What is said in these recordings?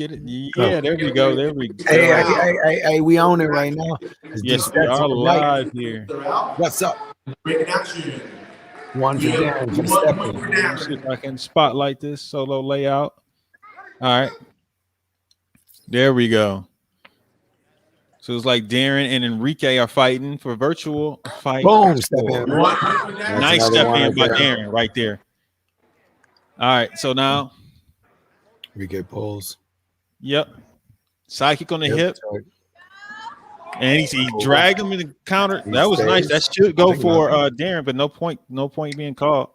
get it? Yeah, there we go. There we go. Hey, we own it right now. Yes, we are live here. What's up? One for Darren for the step in. Let me see if I can spotlight this solo layout. All right. There we go. So it's like Darren and Enrique are fighting for virtual fight. Boom, step in. Nice step in by Darren right there. All right, so now Enrique pulls. Yep. Sidekick on the hip. And he dragged him in the counter. That was nice. That should go for Darren, but no point being called.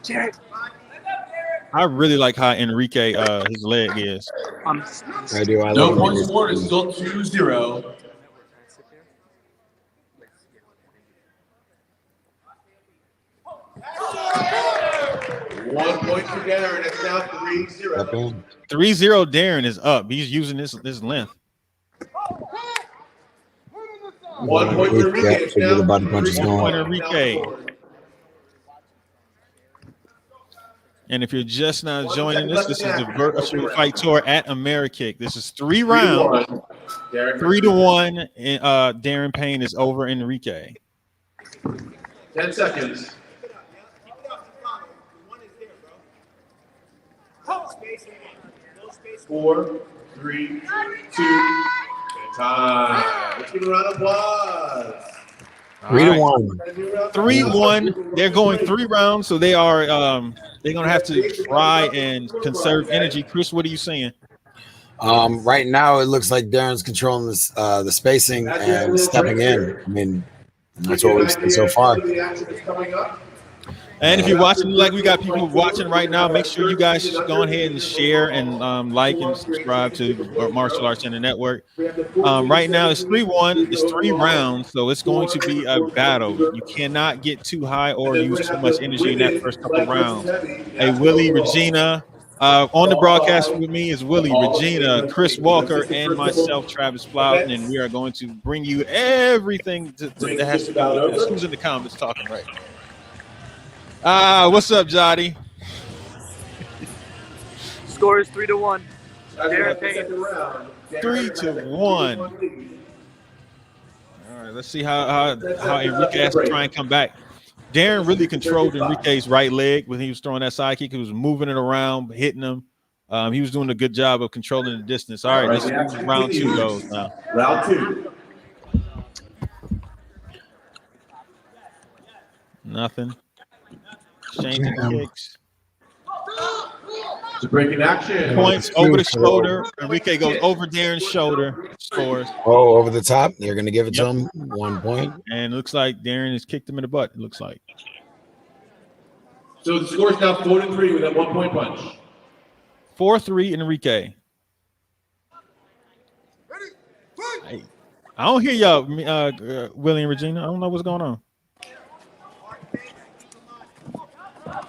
Jared. I really like how Enrique his leg is. I do. I no points for it. It's still 2-0. One point for Darren. It's now 3-0. 3-0. Darren is up. He's using this length. 1 point for Enrique. It's now 1 point Enrique. And if you're just now joining us, this is the virtual fight tour at Amerikick. This is 3 rounds, 3-1. And Darren Payne is over Enrique. 10 seconds. Four, 3, 2, and time. Let's give a round of applause. 3-1. 3-1. They're going 3 rounds, so they are they're gonna have to try and conserve energy. Chris, what are you saying? Right now, it looks like Darren's controlling this, the spacing and stepping in. I mean, that's what we've seen so far. And if you're watching, like we got people watching right now, make sure you guys go ahead and share and like and subscribe to Martial Arts Center Network. Right now, it's 3-1. It's 3 rounds, so it's going to be a battle. You cannot get too high or use too much energy in that first couple of rounds. Hey, Willie, Regina. On the broadcast with me is Willie, Regina, Chris Walker, and myself, Travis Plowden, and we are going to bring you everything that has to do with this. Who's in the comments talking right now? What's up, Jody? Score is 3-1. 3-1. All right, let's see how Enrique has to try and come back. Darren really controlled Enrique's right leg when he was throwing that sidekick. He was moving it around, hitting him. He was doing a good job of controlling the distance. All right, let's see how round 2 goes now. Round 2. Nothing. Changing kicks. It's a breaking action. Points over the shoulder. Enrique goes over Darren's shoulder. Scores. Oh, over the top. They're going to give it to him. 1 point. And it looks like Darren has kicked him in the butt. It looks like. So the score is now 4-3 with that 1 point punch. 4-3 Enrique. Hey, I don't hear y'all, Willie and Regina. I don't know what's going on.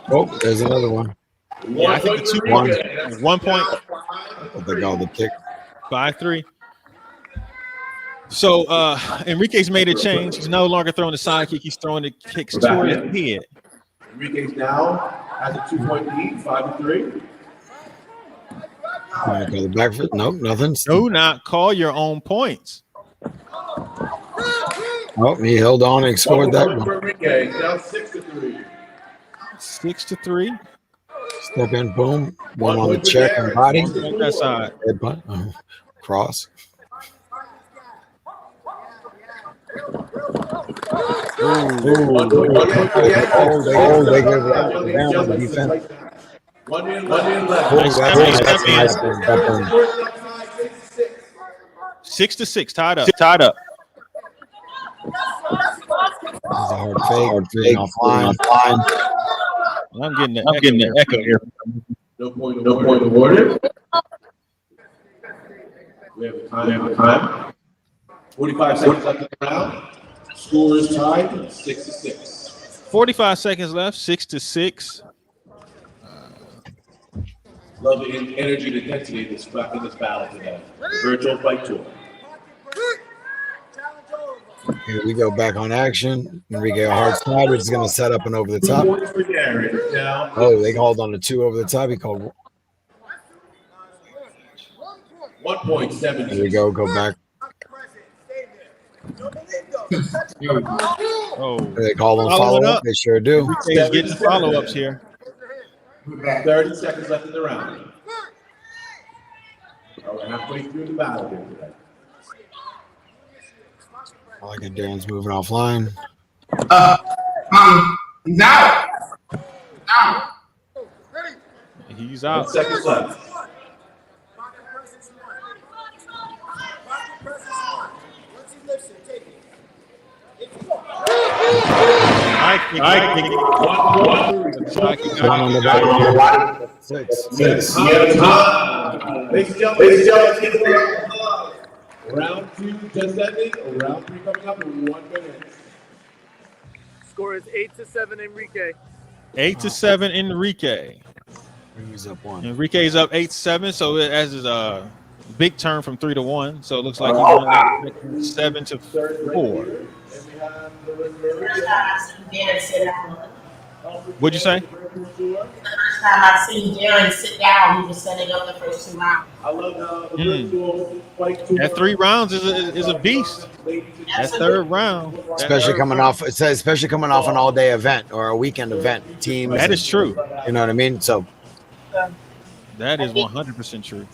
Oh, there's another one. Yeah, I think 2 points. 1 point. They got the kick. 5-3. So Enrique's made a change. He's no longer throwing the sidekick. He's throwing the kicks toward his head. Enrique's now has a 2-point lead, 5-3. Call the back foot. Nope, nothing. Do not call your own points. Oh, he held on and scored that one. Enrique, now 6-3. 6-3. Step in, boom. One on the check and body. That side. Headbutt. Cross. They give it out down on the defense. 1 minute left. Six to 6, tied up. Hard fake. Offline. I'm getting the echo here. No point awarded. We have the time. 45 seconds left in the round. Score is tied 6-6. 45 seconds left, 6-6. Love the energy and intensity in this battle today. Virtual fight tour. Here we go back on action. Enrique a hard side, which is going to set up and over the 2 top. points for Darren. Now, Oh, they called on the 2 over the top. He called. 1.7. Here we go. Go back. Oh, They call on Following follow up. up. They sure do. Enrique's getting follow-ups here. 30 seconds left in the round. We're halfway through the battle here today. I like it. Darren's moving offline. He's out. He's 10 out. seconds left. One on the back. 6. Ladies and gentlemen, round 2 just ended. Round 3 coming up in 1 minute. Score is 8-7 Enrique. 8-7 Enrique. He's up 1. Enrique's up 8-7, so it has a big turn from 3-1. So it looks like he's 7-4. What'd you say? The first time I've seen Darren sit down, he was setting up the first 2 rounds. I love the virtual fight tour. That 3 rounds is a beast. That 3rd round, Especially coming off. It says especially coming off an all-day event or a weekend event. Teams. that is true. You know what I mean? So That is 100% true.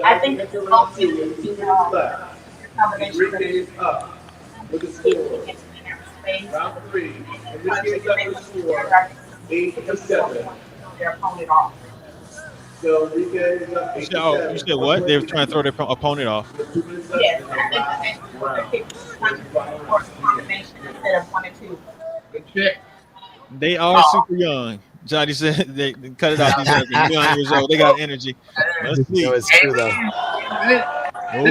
I think it's supposed to combination Enrique is up with the score. Round 3. Enrique is up with the score. 8-7. their opponent off. So Enrique is up 8-7. Oh, you said what? They were trying to throw their opponent off. 2 minutes left Yes, in the I think round. they combination instead of 1 or 2. They are super young. Johnny said they cut it off. He said they're young years old. They got energy. Let's see. no, it's true though. You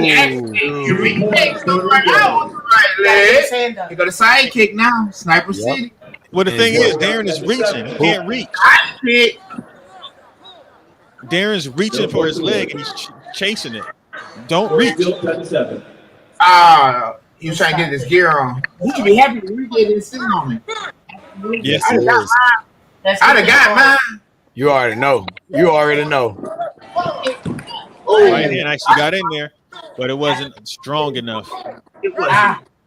got a sidekick now. Sniper Yep. City. Well, the thing is, Darren is reaching. He can't reach. Sidekick. Darren's reaching for his leg and he's chasing it. Don't reach. Still 10-7. He was trying to get his gear on. He should be happy when we get this sitting on it. Yes, It it is. is. I'd have got mine. You already know. You already know. Right hand actually got in there, but it wasn't strong enough. It was.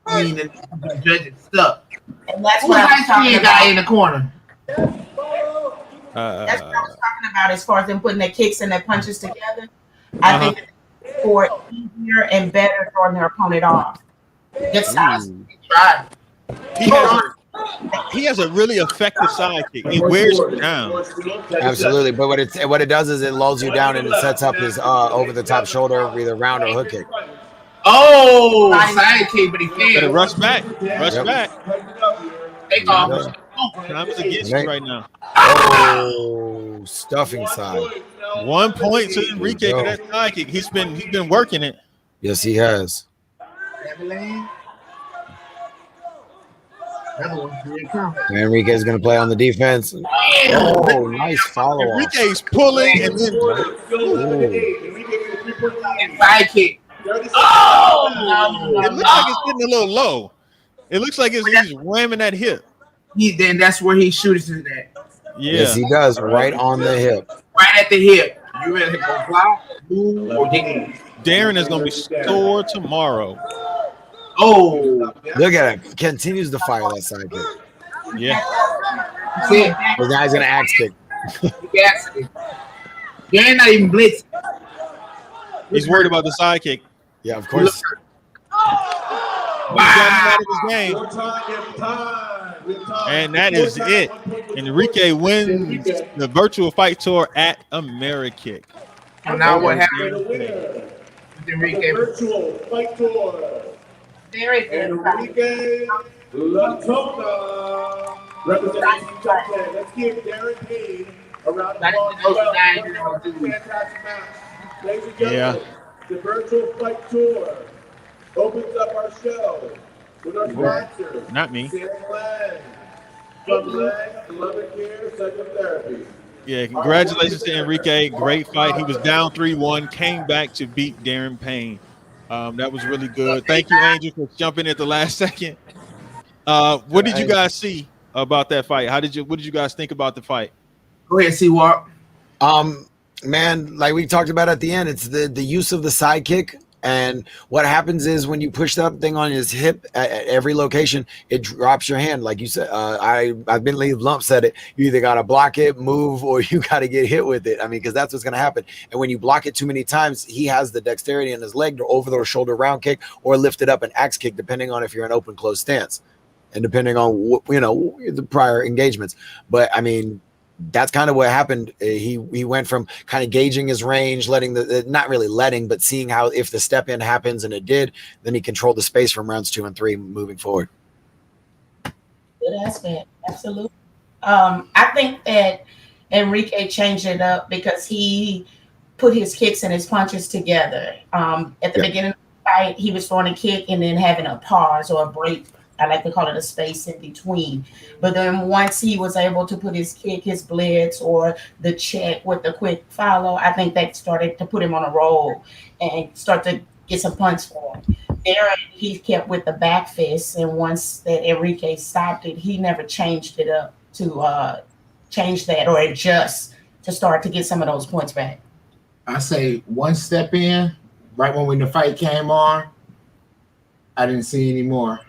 I mean, the judge is stuck. And that's Who's what I was that talking skin guy in about. the corner? That's what I was talking about as far as them putting their kicks and their punches together. I think it's for it easier and better throwing their opponent off. Good size. Try. He has a really effective sidekick. It wears you down. Absolutely. But what it does is it lulls you down and it sets up his over the top shoulder, either round or hook kick. Oh, sidekick, but he Better failed. rush back. Rush back. Take off. Time is against you right now. Oh, stuffing side. 1 point to Enrique for that sidekick. He's been working it. Yes, he has. Enrique is going to play on the defense. Oh, nice follow up. Enrique's pulling and then Sidekick. Oh, it looks like it's getting a little low. It looks like he's ramming that hip. Then that's where he shoots it at. Yeah. Yes, he does. Right on the hip. Right at the hip. You ready to go fly, move, or dig? Darren is going to be sore tomorrow. Oh, Look at it. Continues to fire that side kick. Yeah. that's it. The guy's going to axe kick. Yes. They're not even blitzing. He's worried about the sidekick. Yeah, of course. He's got him out of his game. And that is it. Enrique wins the virtual fight tour at Amerikick. And now what happened? Enrique. Virtual fight tour. very good. Enrique Latona representing Team Top 10. Let's give Darren Payne a round of applause. Fantastic match. Ladies and gentlemen, the virtual fight tour opens up our show with our sponsors. Not me. Sam Lang from Lang Love Care Psychotherapy. Yeah, congratulations to Enrique. Great fight. He was down 3-1, came back to beat Darren Payne. That was really good. Thank you, Angel, for jumping in at the last second. What did you guys see about that fight? What did you guys think about the fight? Go ahead, see what. Man, like we talked about at the end, it's the use of the sidekick. And what happens is when you push that thing on his hip at every location, it drops your hand. Like you said, I believe Lump said it. You either got to block it, move, or you got to get hit with it. I mean, because that's what's going to happen. And when you block it too many times, he has the dexterity in his leg to over the shoulder round kick or lift it up an axe kick, depending on if you're in open closed stance and depending on the prior engagements. But I mean, that's kind of what happened. He went from kind of gauging his range, letting not really letting, but seeing how if the step in happens, and it did, then he controlled the space from rounds 2 and 3 moving forward. Good aspect, absolutely. I think that Enrique changed it up because he put his kicks and his punches together. At the beginning of the fight, he was throwing a kick and then having a pause or a break. I like to call it a space in between. But then once he was able to put his kick, his blitz, or the check with the quick follow, I think that started to put him on a roll and start to get some punch for him. Darren, he kept with the back fist, and once that Enrique stopped it, he never changed it up to change that or adjust to start to get some of those points back. I say one step in, right when the fight came on, I didn't see any more.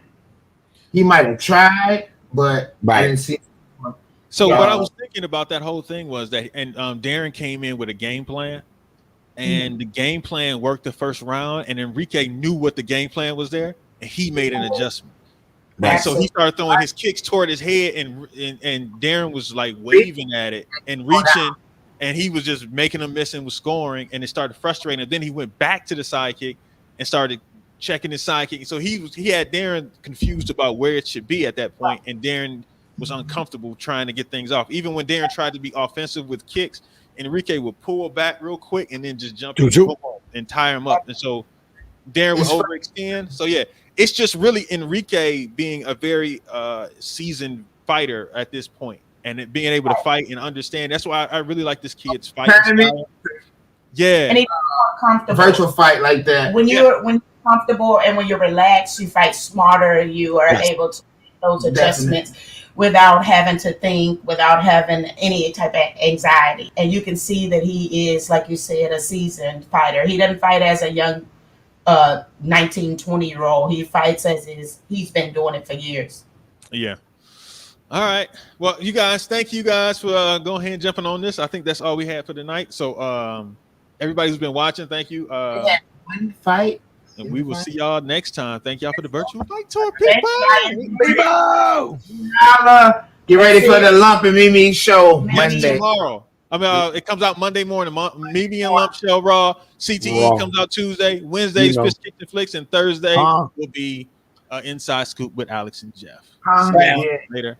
He might have tried, but I didn't see. So what I was thinking about that whole thing was that, and Darren came in with a game plan, and the game plan worked the first round, and Enrique knew what the game plan was there, and he made an adjustment. Right. So he started throwing his kicks toward his head, and Darren was like waving at it and reaching, and he was just making a miss and was scoring, and it started frustrating. And then he went back to the sidekick and started checking his sidekick. So he had Darren confused about where it should be at that point, and Darren was uncomfortable trying to get things off. Even when Darren tried to be offensive with kicks, Enrique would pull back real quick and then just jump in and tie him up. And so Darren would overextend. So yeah, it's just really Enrique being a very seasoned fighter at this point, and being able to fight and understand. That's why I really like this kid's fight style. Yeah, and he's more comfortable. Virtual fight like that. When you're comfortable and when you're relaxed, you fight smarter. You are able to make those adjustments without having to think, without having any type of anxiety. And you can see that he is, like you said, a seasoned fighter. He doesn't fight as a young 19, 20-year-old. He fights he's been doing it for years. Yeah. All right. Well, you guys, thank you guys for going ahead and jumping on this. I think that's all we had for tonight. So everybody who's been watching, thank you. One fight. And we will see y'all next time. Thank y'all for the virtual fight tour, people. Get ready for the Lump and Mimi show Monday. Tomorrow. I mean, it comes out Monday morning. Mimi and Lump Show Raw. CTE comes out Tuesday. Wednesday is Fish Kitchen Flicks, and Thursday will be Inside Scoop with Alex and Jeff. Later.